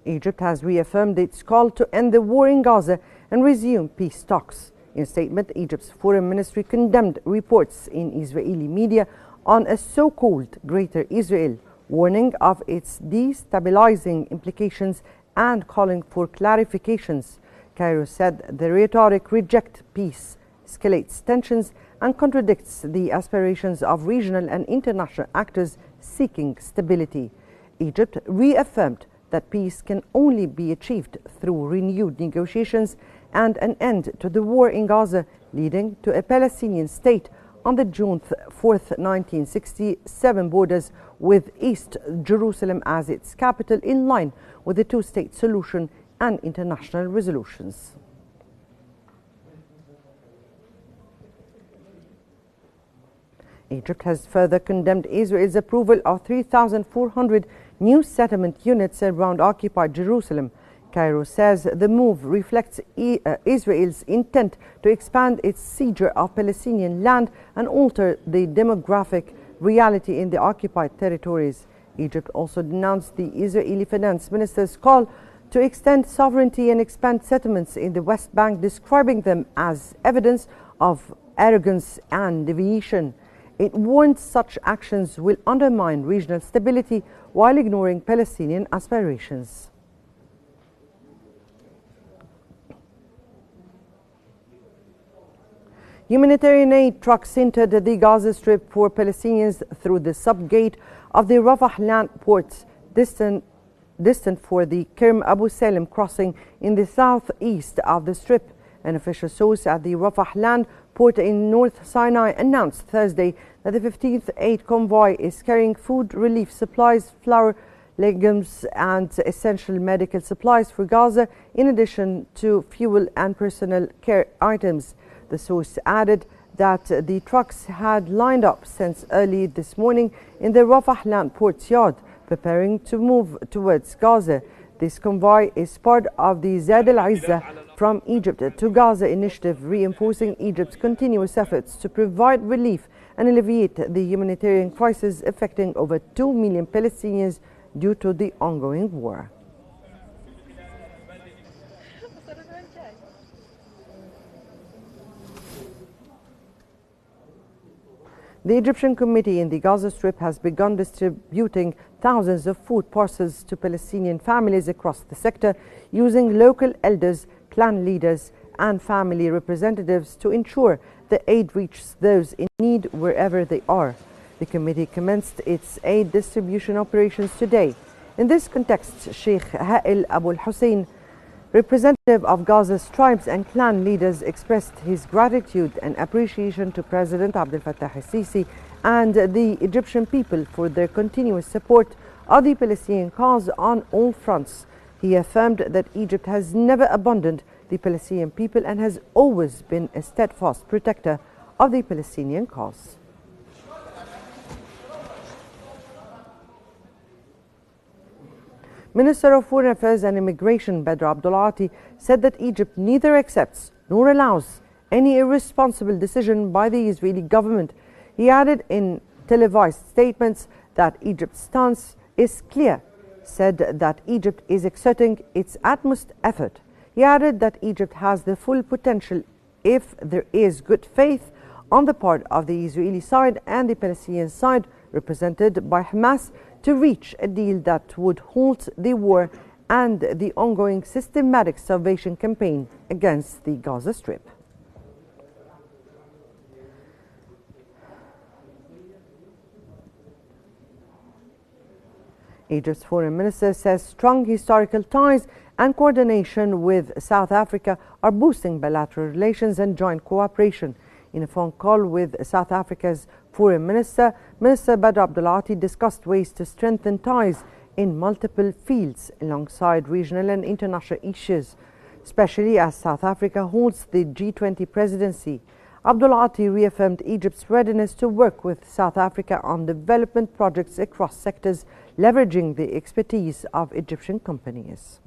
Egypt has reaffirmed its call to end the war in Gaza and resume peace talks. In a statement, Egypt's foreign ministry condemned reports in Israeli media on a so-called Greater Israel, warning of its destabilizing implications and calling for clarifications. Cairo said the rhetoric rejects peace, escalates tensions, and contradicts the aspirations of regional and international actors seeking stability. Egypt reaffirmed that peace can only be achieved through renewed negotiations and an end to the war in Gaza, leading to a Palestinian state on the June 4, 1967 borders with East Jerusalem as its capital, in line with the two-state solution and international resolutions. Egypt has further condemned Israel's approval of 3,400 new settlement units around occupied Jerusalem. Cairo says the move reflects Israel's intent to expand its seizure of Palestinian land and alter the demographic reality in the occupied territories. Egypt also denounced the Israeli finance minister's call to extend sovereignty and expand settlements in the West Bank, describing them as evidence of arrogance and deviation. It warned such actions will undermine regional stability while ignoring Palestinian aspirations. Humanitarian aid trucks entered the Gaza Strip for Palestinians through the sub-gate of the Rafah land ports, distant for the Kerm Abu Salem crossing in the southeast of the Strip. An official source at the Rafah land port in North Sinai announced Thursday that the 15th aid convoy is carrying food relief supplies, flour, legumes and essential medical supplies for Gaza, in addition to fuel and personal care items. The source added that the trucks had lined up since early this morning in the Rafah land port's yard, preparing to move towards Gaza. This convoy is part of the Zad al-Izzah from Egypt to Gaza initiative, reinforcing Egypt's continuous efforts to provide relief and alleviate the humanitarian crisis affecting over 2 million Palestinians due to the ongoing war. The Egyptian committee in the Gaza Strip has begun distributing thousands of food parcels to Palestinian families across the sector, using local elders, clan leaders and family representatives to ensure the aid reaches those in need wherever they are. The committee commenced its aid distribution operations today. In this context, Sheikh Ha'il Abu al-Hussein, representative of Gaza's tribes and clan leaders, expressed his gratitude and appreciation to President Abdel Fattah al-Sisi and the Egyptian people for their continuous support of the Palestinian cause on all fronts. He affirmed that Egypt has never abandoned the Palestinian people and has always been a steadfast protector of the Palestinian cause. Minister of Foreign Affairs and Immigration Badr Abdulati said that Egypt neither accepts nor allows any irresponsible decision by the Israeli government. He added in televised statements that Egypt's stance is clear, said that Egypt is exerting its utmost effort. He added that Egypt has the full potential, if there is good faith on the part of the Israeli side and the Palestinian side, represented by Hamas, to reach a deal that would halt the war and the ongoing systematic starvation campaign against the Gaza Strip. Egypt's foreign minister says strong historical ties and coordination with South Africa are boosting bilateral relations and joint cooperation. In a phone call with South Africa's Foreign Minister, Minister Badr Abdulati discussed ways to strengthen ties in multiple fields alongside regional and international issues, especially as South Africa holds the G20 presidency. Abdulati reaffirmed Egypt's readiness to work with South Africa on development projects across sectors, leveraging the expertise of Egyptian companies.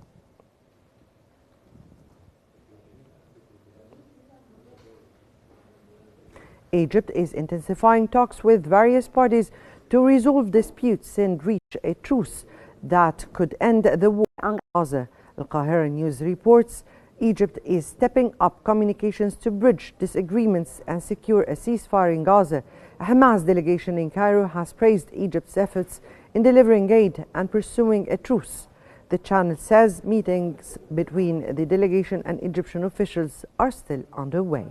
Egypt is intensifying talks with various parties to resolve disputes and reach a truce. that could end the war in Gaza. Al-Qahira News reports Egypt is stepping up communications to bridge disagreements and secure a ceasefire in Gaza. A Hamas delegation in Cairo has praised Egypt's efforts in delivering aid and pursuing a truce. The channel says meetings between the delegation and Egyptian officials are still underway.